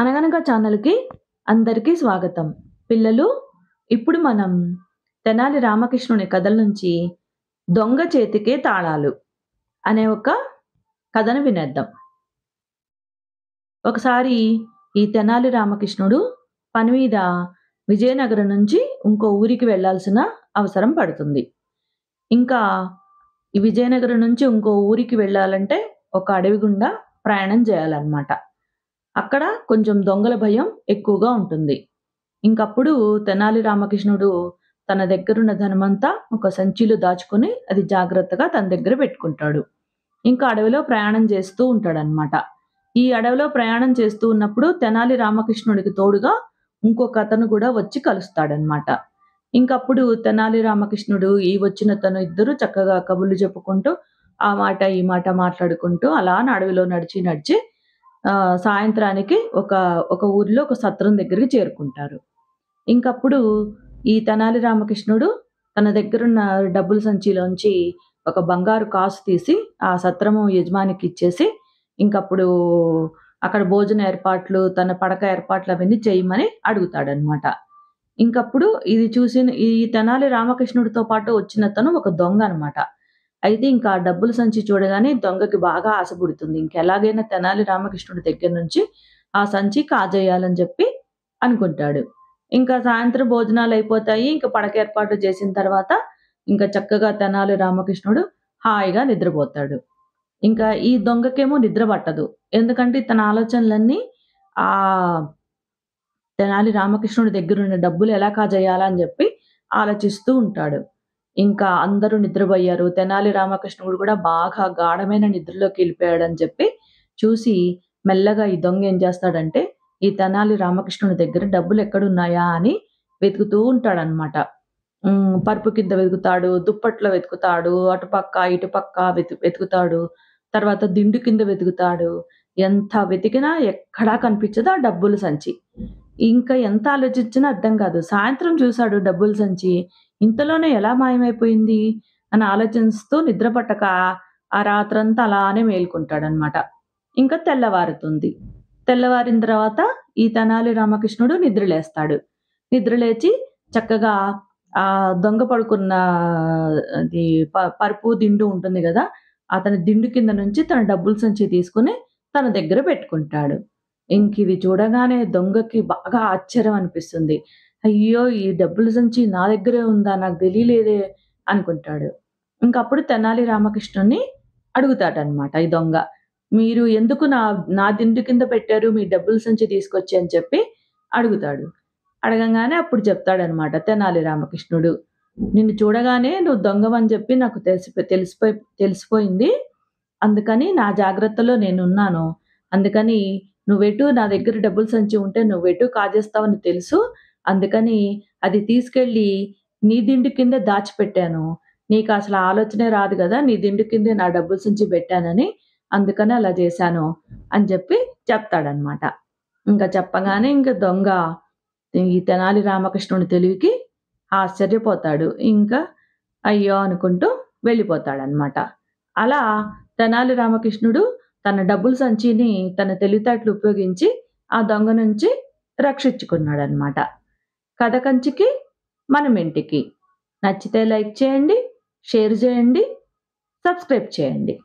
అనగనగా ఛానల్‌కి అందరికీ స్వాగతం. పిల్లలు, ఇప్పుడు మనం తెనాలి రామకృష్ణుని కథల నుంచి 'దొంగ చేతికే తాళాలు' అనే ఒక కథను వినేద్దాం. ఒకసారి ఈ తెనాలి రామకృష్ణుడు పని మీద విజయనగరం నుంచి ఇంకో ఊరికి వెళ్ళాల్సిన అవసరం పడుతుంది. ఇంకా ఈ విజయనగరం నుంచి ఇంకో ఊరికి వెళ్ళాలంటే ఒక అడవి గుండా ప్రయాణం చేయాలన్నమాట. అక్కడ కొంచెం దొంగల భయం ఎక్కువగా ఉంటుంది. ఇంకప్పుడు తెనాలి రామకృష్ణుడు తన దగ్గరున్న ధనమంతా ఒక సంచిలో దాచుకొని అది జాగ్రత్తగా తన దగ్గర పెట్టుకుంటాడు. ఇంకా అడవిలో ప్రయాణం చేస్తూ ఉంటాడనమాట. ఈ అడవిలో ప్రయాణం చేస్తూ ఉన్నప్పుడు తెనాలి రామకృష్ణుడికి తోడుగా ఇంకొకతను కూడా వచ్చి కలుస్తాడనమాట. ఇంకప్పుడు తెనాలి రామకృష్ణుడు వచ్చినతను ఇద్దరు చక్కగా కబుర్లు చెప్పుకుంటూ ఆ మాట ఈ మాట మాట్లాడుకుంటూ అలా అడవిలో నడిచి నడిచి సాయంత్రానికి ఒక ఊరిలో ఒక సత్రం దగ్గరికి చేరుకుంటారు. ఇంకప్పుడు ఈ తెనాలి రామకృష్ణుడు తన దగ్గరున్న డబ్బుల సంచిలోంచి ఒక బంగారు కాసు తీసి ఆ సత్రము యజమానికి ఇచ్చేసి, ఇంకప్పుడు అక్కడ భోజన ఏర్పాట్లు, తన పడక ఏర్పాట్లు అవన్నీ చేయమని అడుగుతాడనమాట. ఇంకప్పుడు ఇది చూసిన ఈ తెనాలి రామకృష్ణుడితో పాటు వచ్చినతను ఒక దొంగ అనమాట. అయితే ఇంకా ఆ డబ్బుల సంచి చూడగానే దొంగకి బాగా ఆశ పుడుతుంది. ఇంకెలాగైనా తెనాలి రామకృష్ణుడి దగ్గర నుంచి ఆ సంచి కాజేయాలని చెప్పి అనుకుంటాడు. ఇంకా సాయంత్రం భోజనాలయిపోతాయి. ఇంక పడక ఏర్పాటు చేసిన తర్వాత ఇంకా చక్కగా తెనాలి రామకృష్ణుడు హాయిగా నిద్రపోతాడు. ఇంకా ఈ దొంగకేమో నిద్ర పట్టదు. ఎందుకంటే తన ఆలోచనలన్నీ ఆహ్, తెనాలి రామకృష్ణుడి దగ్గరున్న డబ్బులు ఎలా కాజేయాలా అని జెప్పి ఆలోచిస్తూ ఉంటాడు. ఇంకా అందరూ నిద్రబోయారు. తెనాలి రామకృష్ణుడు కూడా బాగా గాఢమైన నిద్రలోకెళ్ళిపోయాడని చెప్పి చూసి మెల్లగా ఈ దొంగ ఏం చేస్తాడంటే, ఈ తెనాలి రామకృష్ణుడి దగ్గర డబ్బులెక్కడున్నాయా అని వెతుకుతూ ఉంటాడనమాట. పరుపు కింద వెతుకుతాడు, దుప్పట్లో వెతుకుతాడు, అటుపక్క, ఇటుపక్క వెతుకుతాడు. తర్వాత దిండు కింద వెతుకుతాడు. ఎంత వెతికినా ఎక్కడా కనిపించదు ఆ డబ్బుల సంచి. ఇంకా ఎంత ఆలోచించినా అర్థం కాదు. సాయంత్రం చూసాడు డబ్బుల సంచి. ఇంతలోనే ఎలా మాయమైపోయింది అని ఆలోచిస్తూ నిద్ర పట్టక ఆ రాత్రంతా అలానే మేలుకుంటాడనమాట. ఇంకా తెల్లవారుతుంది. తెల్లవారిన తర్వాత ఈ తెనాలి రామకృష్ణుడు నిద్రలేస్తాడు. నిద్రలేచి చక్కగా దొంగ పడుకున్న అది పరుపు, దిండు ఉంటుంది గదా! అతని దిండు కింద నుంచి తన డబ్బుల సంచి తీసుకొని తన దగ్గర పెట్టుకుంటాడు. ఇంకిది చూడగానే దొంగకి బాగా ఆశ్చర్యం అనిపిస్తుంది. అయ్యో! ఈ డబ్బుల సంచి నా దగ్గరే ఉందా? నాకు తెలియలేదే అనుకుంటాడు. ఇంకప్పుడు తెనాలి రామకృష్ణుడిని అడుగుతాడనమాట ఈ దొంగ. మీరు ఎందుకు నా దిండు కింద పెట్టారు మీ డబ్బుల సంచి తీసుకొచ్చి అని చెప్పి అడుగుతాడు. అడగంగానే అప్పుడు చెప్తాడనమాట తెనాలి రామకృష్ణుడు. నిన్ను చూడగానే నువ్వు దొంగవని చెప్పి నాకు తెలిసిపోయింది. అందుకని నా జాగ్రత్తలో నేనున్నాను. అందుకని నువ్వెటు నా దగ్గర డబ్బుల సంచి ఉంటే నువ్వెటు కాజేస్తావని తెలుసు. అందుకని అది తీసుకెళ్ళి నీ దిండు కిందే దాచిపెట్టాను. నీకసల ఆలోచనే రాదు గదా! నీ దిండు కిందే నా డబ్బుల సంచి పెట్టానని. అందుకని అలా చేశాను అని చెప్పి చెప్తాడనమాట. ఇంక చెప్పగానే ఇంక దొంగ ఈ తెనాలి రామకృష్ణుడి తెలివికి ఆశ్చర్యపోతాడు. ఇంకా అయ్యో! అనుకుంటూ వెళ్ళిపోతాడనమాట. అలా తెనాలి రామకృష్ణుడు తన డబ్బుల సంచిని తన తెలివితేటలు ఉపయోగించి ఆ దొంగ నుంచి రక్షించుకున్నాడనమాట. కథ కంచికి మనమింటికి. నచ్చితే లైక్ చేయండి, షేర్ చేయండి, సబ్స్క్రైబ్ చేయండి.